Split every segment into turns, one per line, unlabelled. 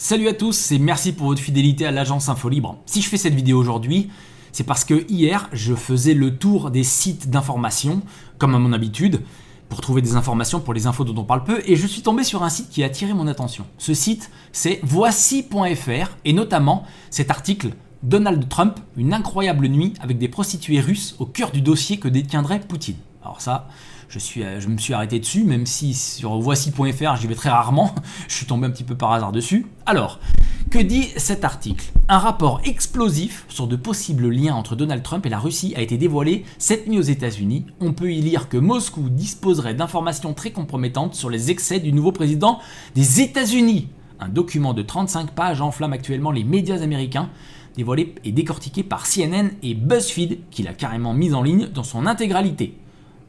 Salut à tous et merci pour votre fidélité à l'agence Infolibre. Si je fais cette vidéo aujourd'hui, c'est parce que hier, je faisais le tour des sites d'information, comme à mon habitude, pour trouver des informations pour les infos dont on parle peu, et je suis tombé sur un site qui a attiré mon attention. Ce site, c'est voici.fr, et notamment cet article « Donald Trump, une incroyable nuit avec des prostituées russes au cœur du dossier que détiendrait Poutine ». Alors ça, je me suis arrêté dessus, même si sur voici.fr j'y vais très rarement, je suis tombé un petit peu par hasard dessus. Alors, que dit cet article? Un rapport explosif sur de possibles liens entre Donald Trump et la Russie a été dévoilé cette nuit aux États-Unis. On peut y lire que Moscou disposerait d'informations très compromettantes sur les excès du nouveau président des États-Unis. Un document de 35 pages enflamme actuellement les médias américains, dévoilé et décortiqué par CNN et BuzzFeed, qui l'a carrément mis en ligne dans son intégralité.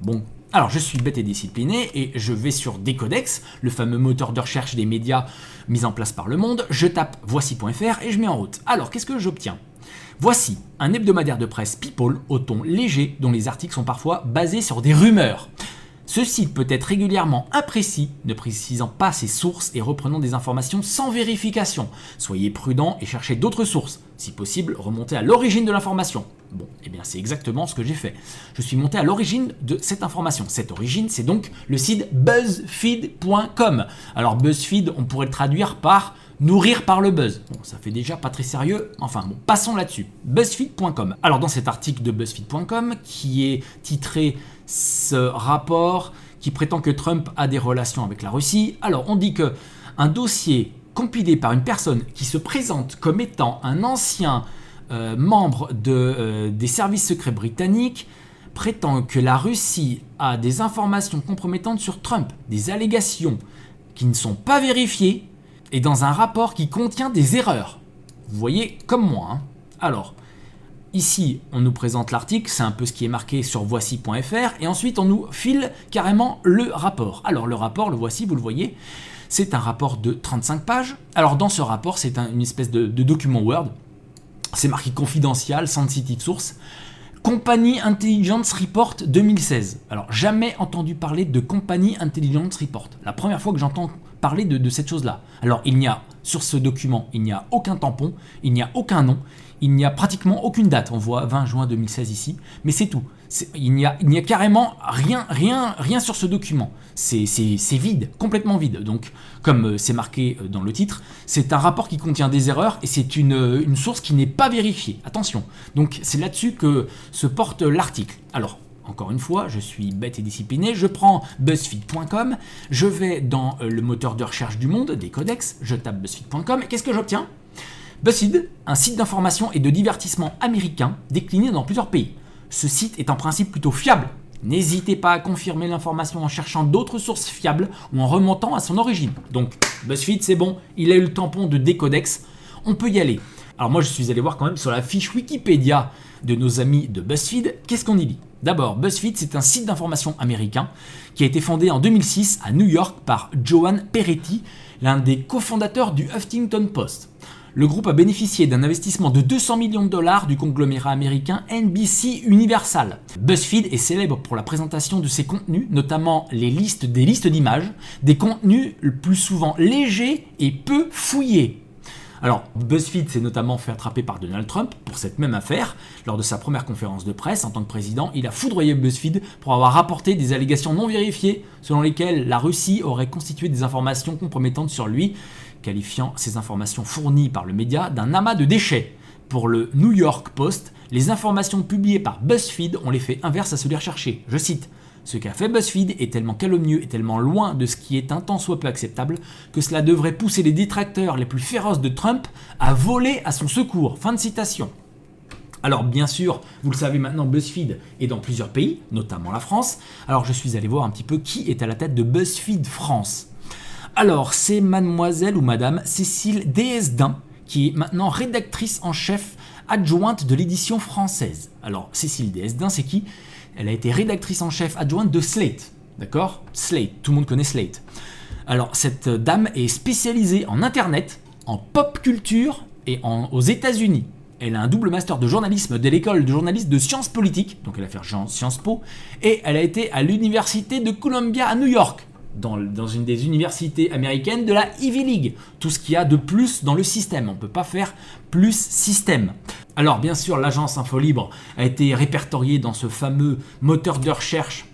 Bon, alors je suis bête et discipliné et je vais sur Decodex, le fameux moteur de recherche des médias mis en place par Le Monde, je tape voici.fr et je mets en route. Alors qu'est-ce que j'obtiens? Voici un hebdomadaire de presse People au ton léger dont les articles sont parfois basés sur des rumeurs. Ce site peut être régulièrement imprécis, ne précisant pas ses sources et reprenant des informations sans vérification. Soyez prudent et cherchez d'autres sources. Si possible, remontez à l'origine de l'information. Bon, eh bien c'est exactement ce que j'ai fait. Je suis monté à l'origine de cette information. Cette origine, c'est donc le site buzzfeed.com. Alors BuzzFeed, on pourrait le traduire par nourrir par le buzz. Bon, ça fait déjà pas très sérieux. Enfin bon, passons là-dessus. BuzzFeed.com. Alors dans cet article de BuzzFeed.com, qui est titré « Ce rapport qui prétend que Trump a des relations avec la Russie », alors on dit que un dossier compilé par une personne qui se présente comme étant un ancien membre des services secrets britanniques prétend que la Russie a des informations compromettantes sur Trump, des allégations qui ne sont pas vérifiées, et dans un rapport qui contient des erreurs. Vous voyez, comme moi. Hein. Alors, ici, on nous présente l'article, c'est un peu ce qui est marqué sur voici.fr, et ensuite on nous file carrément le rapport. Alors le rapport, le voici, vous le voyez, c'est un rapport de 35 pages. Alors dans ce rapport, c'est une espèce de document Word, c'est marqué confidentiel, sensitive source, Company Intelligence Report 2016. Alors jamais entendu parler de Company Intelligence Report, la première fois que j'entends parler de cette chose-là. Alors il n'y a, sur ce document, il n'y a aucun tampon, il n'y a aucun nom, il n'y a pratiquement aucune date, on voit 20 juin 2016 ici, mais c'est tout. Il n'y a carrément rien sur ce document. C'est vide, complètement vide. Donc, comme c'est marqué dans le titre, c'est un rapport qui contient des erreurs et c'est une source qui n'est pas vérifiée. Attention. Donc, c'est là-dessus que se porte l'article. Alors, encore une fois, je suis bête et discipliné, je prends BuzzFeed.com, je vais dans le moteur de recherche du monde, Decodex, je tape BuzzFeed.com et qu'est-ce que j'obtiens? BuzzFeed, un site d'information et de divertissement américain décliné dans plusieurs pays. Ce site est en principe plutôt fiable. N'hésitez pas à confirmer l'information en cherchant d'autres sources fiables ou en remontant à son origine. Donc BuzzFeed, c'est bon, il a eu le tampon de Decodex, on peut y aller. Alors moi je suis allé voir quand même sur la fiche Wikipédia de nos amis de BuzzFeed, qu'est-ce qu'on y dit? D'abord, BuzzFeed, c'est un site d'information américain qui a été fondé en 2006 à New York par Joan Peretti, l'un des cofondateurs du Huffington Post. Le groupe a bénéficié d'un investissement de 200 millions de dollars du conglomérat américain NBC Universal. BuzzFeed est célèbre pour la présentation de ses contenus, notamment des listes d'images, des contenus le plus souvent légers et peu fouillés. Alors, BuzzFeed s'est notamment fait attraper par Donald Trump pour cette même affaire. Lors de sa première conférence de presse en tant que président, il a foudroyé BuzzFeed pour avoir rapporté des allégations non vérifiées selon lesquelles la Russie aurait constitué des informations compromettantes sur lui, qualifiant ces informations fournies par le média d'un amas de déchets. Pour le New York Post, les informations publiées par BuzzFeed ont l'effet inverse à celui recherché. Je cite « Ce qu'a fait BuzzFeed est tellement calomnieux et tellement loin de ce qui est un tant soit peu acceptable que cela devrait pousser les détracteurs les plus féroces de Trump à voler à son secours. » Fin de citation. Alors bien sûr, vous le savez maintenant, BuzzFeed est dans plusieurs pays, notamment la France. Alors je suis allé voir un petit peu qui est à la tête de BuzzFeed France. Alors, c'est mademoiselle ou madame Cécile Desesdins, qui est maintenant rédactrice en chef adjointe de l'édition française. Alors, Cécile Desesdins, c'est qui? Elle a été rédactrice en chef adjointe de Slate. D'accord? Slate, tout le monde connaît Slate. Alors, cette dame est spécialisée en Internet, en pop culture et aux États-Unis. Elle a un double master de journalisme de l'école de journalisme de sciences politiques, donc elle a fait Sciences Po, et elle a été à l'université de Columbia à New York. dans une des universités américaines de la Ivy League. Tout ce qu'il y a de plus dans le système. On ne peut pas faire plus système. Alors bien sûr, l'agence InfoLibre a été répertoriée dans ce fameux moteur de recherche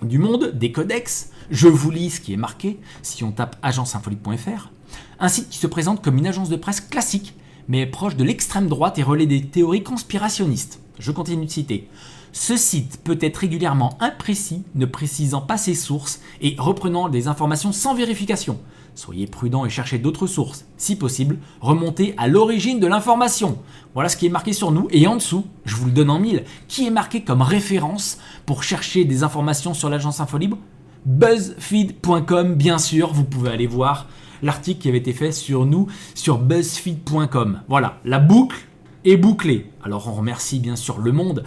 du monde, des codex. Je vous lis ce qui est marqué si on tape agenceinfolibre.fr. Un site qui se présente comme une agence de presse classique, mais proche de l'extrême droite et relaie des théories conspirationnistes. Je continue de citer. Ce site peut être régulièrement imprécis, ne précisant pas ses sources et reprenant des informations sans vérification. Soyez prudent et cherchez d'autres sources. Si possible, remontez à l'origine de l'information. Voilà ce qui est marqué sur nous. Et en dessous, je vous le donne en mille, qui est marqué comme référence pour chercher des informations sur l'agence InfoLibre ? BuzzFeed.com, bien sûr. Vous pouvez aller voir l'article qui avait été fait sur nous sur BuzzFeed.com. Voilà, la boucle est bouclée. Alors on remercie bien sûr Le Monde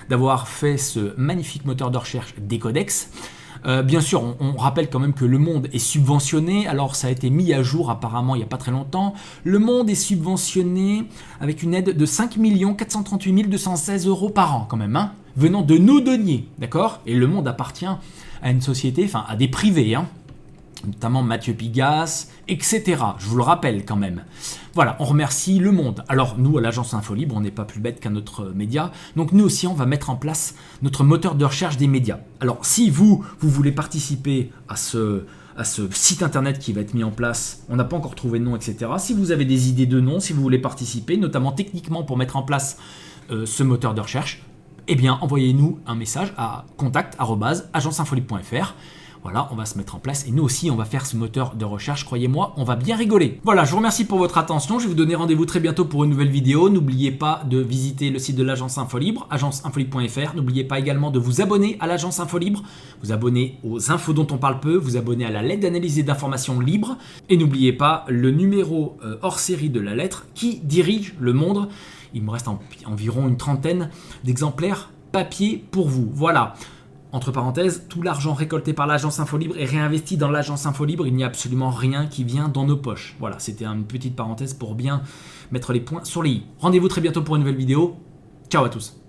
d'avoir fait ce magnifique moteur de recherche des codex. Bien sûr, on rappelle quand même que Le Monde est subventionné. Alors ça a été mis à jour apparemment il n'y a pas très longtemps. Le Monde est subventionné avec une aide de 5 438 216 € par an quand même, hein, venant de nos deniers, d'accord ? Et Le Monde appartient à une société, enfin à des privés, hein, notamment Mathieu Pigasse, etc. Je vous le rappelle quand même. Voilà, on remercie Le Monde. Alors nous, à l'agence InfoLibre, on n'est pas plus bête qu'un autre média. Donc nous aussi, on va mettre en place notre moteur de recherche des médias. Alors si vous voulez participer à ce site internet qui va être mis en place, on n'a pas encore trouvé de nom, etc. Si vous avez des idées de noms, si vous voulez participer, notamment techniquement pour mettre en place ce moteur de recherche, eh bien envoyez-nous un message à contact@agenceinfolibre.fr. Voilà, on va se mettre en place et nous aussi on va faire ce moteur de recherche, croyez-moi, on va bien rigoler. Voilà, je vous remercie pour votre attention, je vais vous donner rendez-vous très bientôt pour une nouvelle vidéo. N'oubliez pas de visiter le site de l'agence InfoLibre, agenceinfolibre.fr. N'oubliez pas également de vous abonner à l'agence InfoLibre, vous abonner aux infos dont on parle peu, vous abonner à la lettre d'analyse et d'information libre. Et n'oubliez pas le numéro hors série de la lettre qui dirige le monde. Il me reste environ une trentaine d'exemplaires papier pour vous. Voilà. Entre parenthèses, tout l'argent récolté par l'agence InfoLibre est réinvesti dans l'agence InfoLibre. Il n'y a absolument rien qui vient dans nos poches. Voilà, c'était une petite parenthèse pour bien mettre les points sur les i. Rendez-vous très bientôt pour une nouvelle vidéo. Ciao à tous.